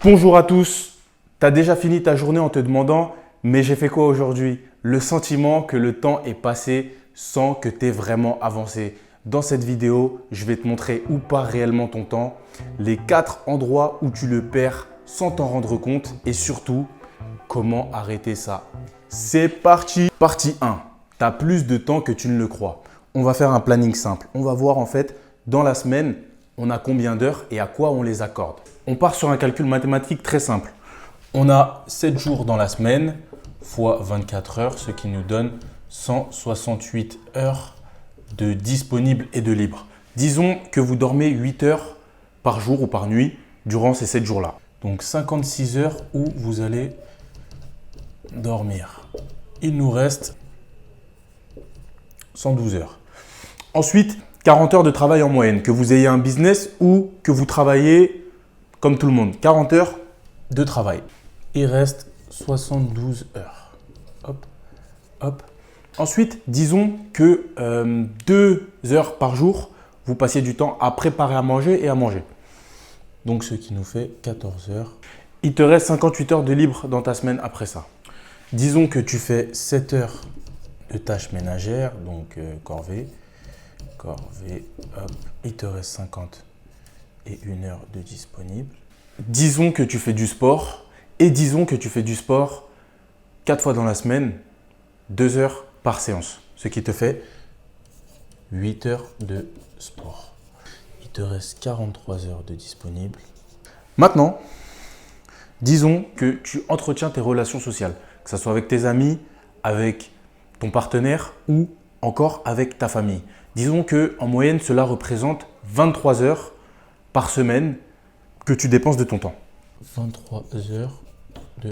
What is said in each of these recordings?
Bonjour à tous. Tu as déjà fini ta journée en te demandant « mais j'ai fait quoi aujourd'hui ?» Le sentiment que le temps est passé sans que tu aies vraiment avancé. Dans cette vidéo, je vais te montrer où part réellement ton temps, les 4 endroits où tu le perds sans t'en rendre compte et surtout, comment arrêter ça. C'est parti. Partie 1. Tu as plus de temps que tu ne le crois. On va faire un planning simple. On va voir en fait dans la semaine, on a combien d'heures et à quoi on les accorde. On part sur un calcul mathématique très simple. On a 7 jours dans la semaine fois 24 heures, ce qui nous donne 168 heures de disponible et de libre. Disons que vous dormez 8 heures par jour ou par nuit durant ces 7 jours-là. Donc 56 heures où vous allez dormir. Il nous reste 112 heures. Ensuite, 40 heures de travail en moyenne, que vous ayez un business ou que vous travaillez comme tout le monde. 40 heures de travail. Il reste 72 heures. Hop, hop. Ensuite, disons que 2 heures par jour, vous passiez du temps à préparer à manger et à manger. Donc, ce qui nous fait 14 heures. Il te reste 58 heures de libre dans ta semaine après ça. Disons que tu fais 7 heures de tâches ménagères, donc corvée, hop, il te reste 51 heures de disponible. Disons que tu fais du sport et disons que tu fais du sport 4 fois dans la semaine, 2 heures par séance, ce qui te fait 8 heures de sport. Il te reste 43 heures de disponible. Maintenant, disons que tu entretiens tes relations sociales, que ce soit avec tes amis, avec ton partenaire ou encore avec ta famille. Disons qu'en moyenne, cela représente 23 heures par semaine que tu dépenses de ton temps. 23 heures de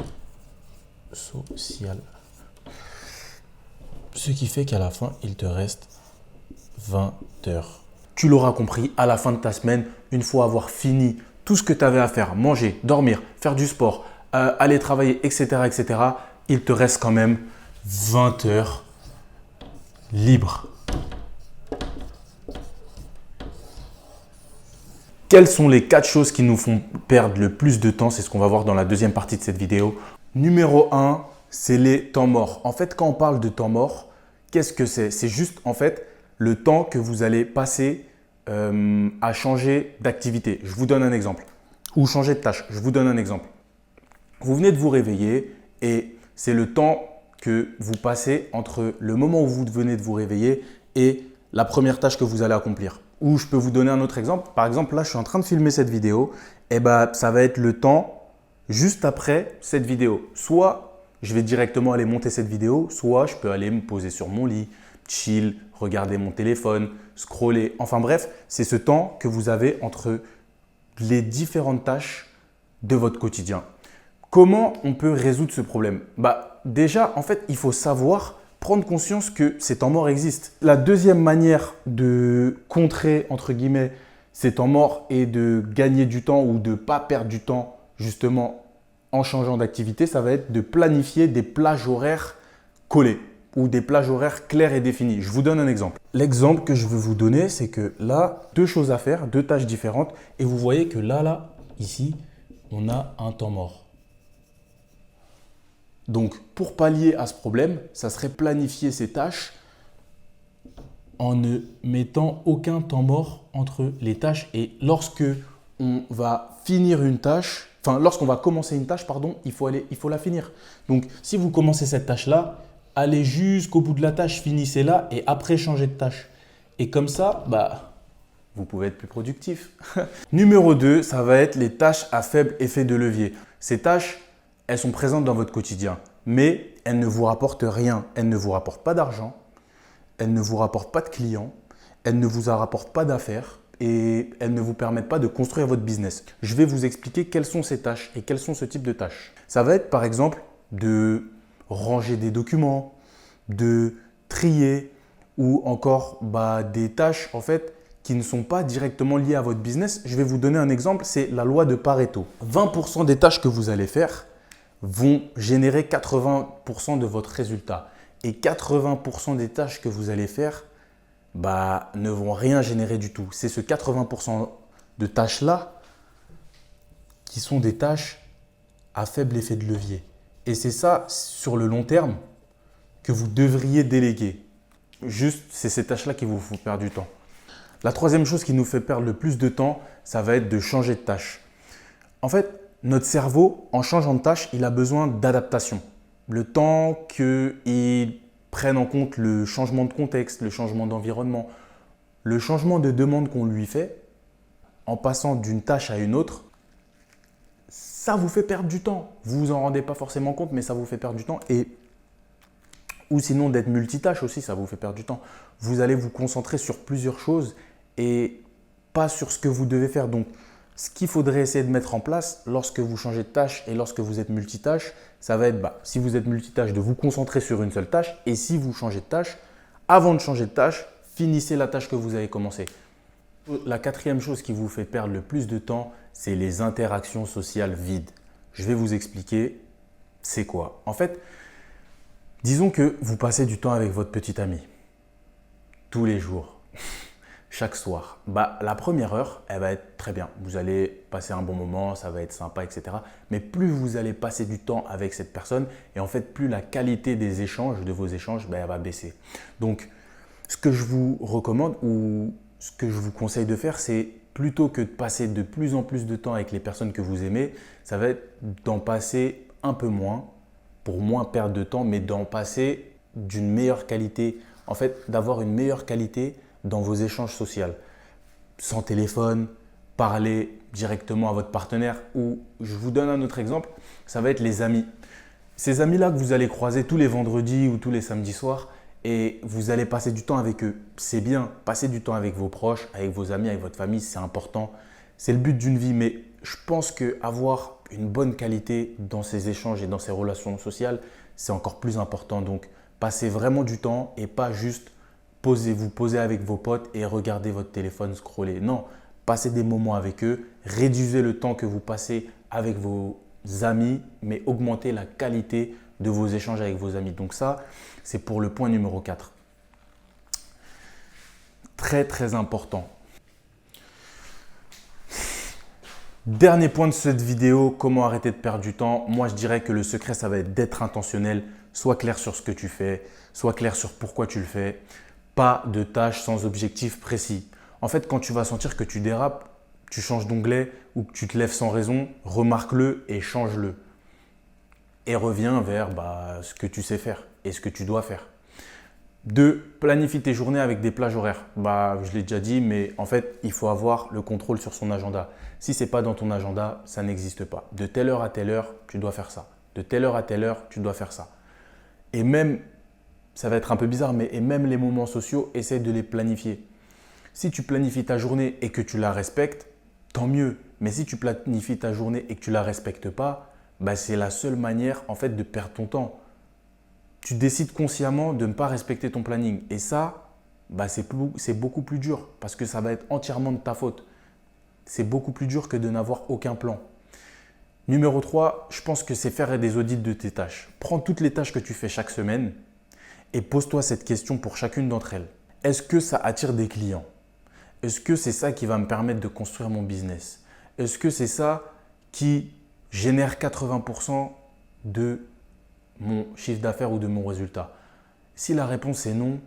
social. Ce qui fait qu'à la fin, il te reste 20 heures. Tu l'auras compris, à la fin de ta semaine, une fois avoir fini tout ce que tu avais à faire, manger, dormir, faire du sport, aller travailler, etc., etc., il te reste quand même 20 heures libres. Quelles sont les 4 choses qui nous font perdre le plus de temps? C'est ce qu'on va voir dans la deuxième partie de cette vidéo. Numéro 1, c'est les temps morts. En fait, quand on parle de temps mort, qu'est-ce que c'est? C'est juste en fait le temps que vous allez passer à changer d'activité. Je vous donne un exemple. Ou changer de tâche. Je vous donne un exemple. Vous venez de vous réveiller et c'est le temps que vous passez entre le moment où vous venez de vous réveiller et la première tâche que vous allez accomplir. Ou je peux vous donner un autre exemple. Par exemple, là, je suis en train de filmer cette vidéo. Et ça va être le temps juste après cette vidéo. Soit je vais directement aller monter cette vidéo, soit je peux aller me poser sur mon lit, chill, regarder mon téléphone, scroller. Enfin bref, c'est ce temps que vous avez entre les différentes tâches de votre quotidien. Comment on peut résoudre ce problème? Déjà, en fait, il faut savoir prendre conscience que ces temps morts existent. La deuxième manière de contrer, entre guillemets, ces temps morts et de gagner du temps ou de ne pas perdre du temps justement en changeant d'activité, ça va être de planifier des plages horaires collées ou des plages horaires claires et définies. Je vous donne un exemple. L'exemple que je veux vous donner, c'est que là, 2 choses à faire, 2 tâches différentes et vous voyez que là, ici, on a un temps mort. Donc, pour pallier à ce problème, ça serait planifier ces tâches en ne mettant aucun temps mort entre les tâches. Et lorsque on va finir une tâche, lorsqu'on va commencer une tâche, pardon, il faut la finir. Donc, si vous commencez cette tâche-là, allez jusqu'au bout de la tâche, finissez-la et après changez de tâche. Et comme ça, vous pouvez être plus productif. Numéro 2, ça va être les tâches à faible effet de levier. Ces tâches, elles sont présentes dans votre quotidien, mais elles ne vous rapportent rien. Elles ne vous rapportent pas d'argent, elles ne vous rapportent pas de clients, elles ne vous rapportent pas d'affaires et elles ne vous permettent pas de construire votre business. Je vais vous expliquer quelles sont ces tâches et quels sont ce type de tâches. Ça va être par exemple de ranger des documents, de trier ou encore des tâches en fait qui ne sont pas directement liées à votre business. Je vais vous donner un exemple, c'est la loi de Pareto. 20% des tâches que vous allez faire vont générer 80% de votre résultat. Et 80% des tâches que vous allez faire ne vont rien générer du tout. C'est ce 80% de tâches-là qui sont des tâches à faible effet de levier. Et c'est ça, sur le long terme, que vous devriez déléguer. Juste, c'est ces tâches-là qui vous font perdre du temps. La troisième chose qui nous fait perdre le plus de temps, ça va être de changer de tâche. En fait, notre cerveau, en changeant de tâche, il a besoin d'adaptation. Le temps qu'il prenne en compte le changement de contexte, le changement d'environnement, le changement de demande qu'on lui fait, en passant d'une tâche à une autre, ça vous fait perdre du temps. Vous ne vous en rendez pas forcément compte, mais ça vous fait perdre du temps. Ou sinon d'être multitâche aussi, ça vous fait perdre du temps. Vous allez vous concentrer sur plusieurs choses et pas sur ce que vous devez faire. Donc, ce qu'il faudrait essayer de mettre en place lorsque vous changez de tâche et lorsque vous êtes multitâche, ça va être, si vous êtes multitâche, de vous concentrer sur une seule tâche. Et si vous changez de tâche, avant de changer de tâche, finissez la tâche que vous avez commencée. La quatrième chose qui vous fait perdre le plus de temps, c'est les interactions sociales vides. Je vais vous expliquer c'est quoi. En fait, disons que vous passez du temps avec votre petit ami tous les jours, chaque soir. La première heure, elle va être très bien. Vous allez passer un bon moment, ça va être sympa, etc. Mais plus vous allez passer du temps avec cette personne, et en fait, plus la qualité des échanges, de vos échanges, elle va baisser. Donc, ce que je vous recommande ou ce que je vous conseille de faire, c'est plutôt que de passer de plus en plus de temps avec les personnes que vous aimez, ça va être d'en passer un peu moins pour moins perdre de temps, mais d'en passer d'une meilleure qualité. En fait, d'avoir une meilleure qualité dans vos échanges sociaux. Sans téléphone, parler directement à votre partenaire. Ou je vous donne un autre exemple, ça va être les amis. Ces amis-là que vous allez croiser tous les vendredis ou tous les samedis soirs et vous allez passer du temps avec eux. C'est bien, passer du temps avec vos proches, avec vos amis, avec votre famille, c'est important. C'est le but d'une vie, mais je pense qu'avoir une bonne qualité dans ces échanges et dans ces relations sociales, c'est encore plus important. Donc, passez vraiment du temps et pas juste vous poser avec vos potes et regarder votre téléphone scroller. Non, passez des moments avec eux, réduisez le temps que vous passez avec vos amis, mais augmentez la qualité de vos échanges avec vos amis. Donc ça, c'est pour le point numéro 4. Très, très important. Dernier point de cette vidéo, comment arrêter de perdre du temps. Moi, je dirais que le secret, ça va être d'être intentionnel. Sois clair sur ce que tu fais, sois clair sur pourquoi tu le fais. Pas de tâches sans objectif précis. En fait, quand tu vas sentir que tu dérapes, tu changes d'onglet ou que tu te lèves sans raison, remarque-le et change-le. Et reviens vers ce que tu sais faire et ce que tu dois faire. 2. Planifie tes journées avec des plages horaires. Je l'ai déjà dit, mais en fait, il faut avoir le contrôle sur son agenda. Si ce n'est pas dans ton agenda, ça n'existe pas. De telle heure à telle heure, tu dois faire ça. De telle heure à telle heure, tu dois faire ça. Et même, ça va être un peu bizarre, mais même les moments sociaux, essaye de les planifier. Si tu planifies ta journée et que tu la respectes, tant mieux. Mais si tu planifies ta journée et que tu ne la respectes pas, c'est la seule manière en fait de perdre ton temps. Tu décides consciemment de ne pas respecter ton planning. Et ça, c'est beaucoup plus dur parce que ça va être entièrement de ta faute. C'est beaucoup plus dur que de n'avoir aucun plan. Numéro 3, je pense que c'est faire des audits de tes tâches. Prends toutes les tâches que tu fais chaque semaine et pose-toi cette question pour chacune d'entre elles. Est-ce que ça attire des clients? Est-ce que c'est ça qui va me permettre de construire mon business? Est-ce que c'est ça qui génère 80% de mon chiffre d'affaires ou de mon résultat? Si la réponse est non,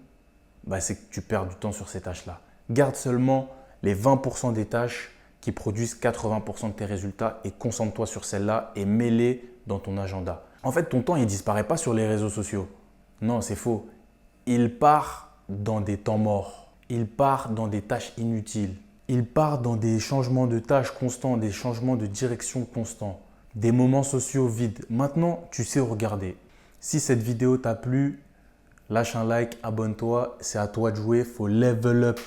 c'est que tu perds du temps sur ces tâches-là. Garde seulement les 20% des tâches qui produisent 80% de tes résultats et concentre-toi sur celles-là et mets-les dans ton agenda. En fait, ton temps, il ne disparaît pas sur les réseaux sociaux. Non, c'est faux. Il part dans des temps morts. Il part dans des tâches inutiles. Il part dans des changements de tâches constants, des changements de direction constants, des moments sociaux vides. Maintenant, tu sais où regarder. Si cette vidéo t'a plu, lâche un like, abonne-toi. C'est à toi de jouer. Il faut level up.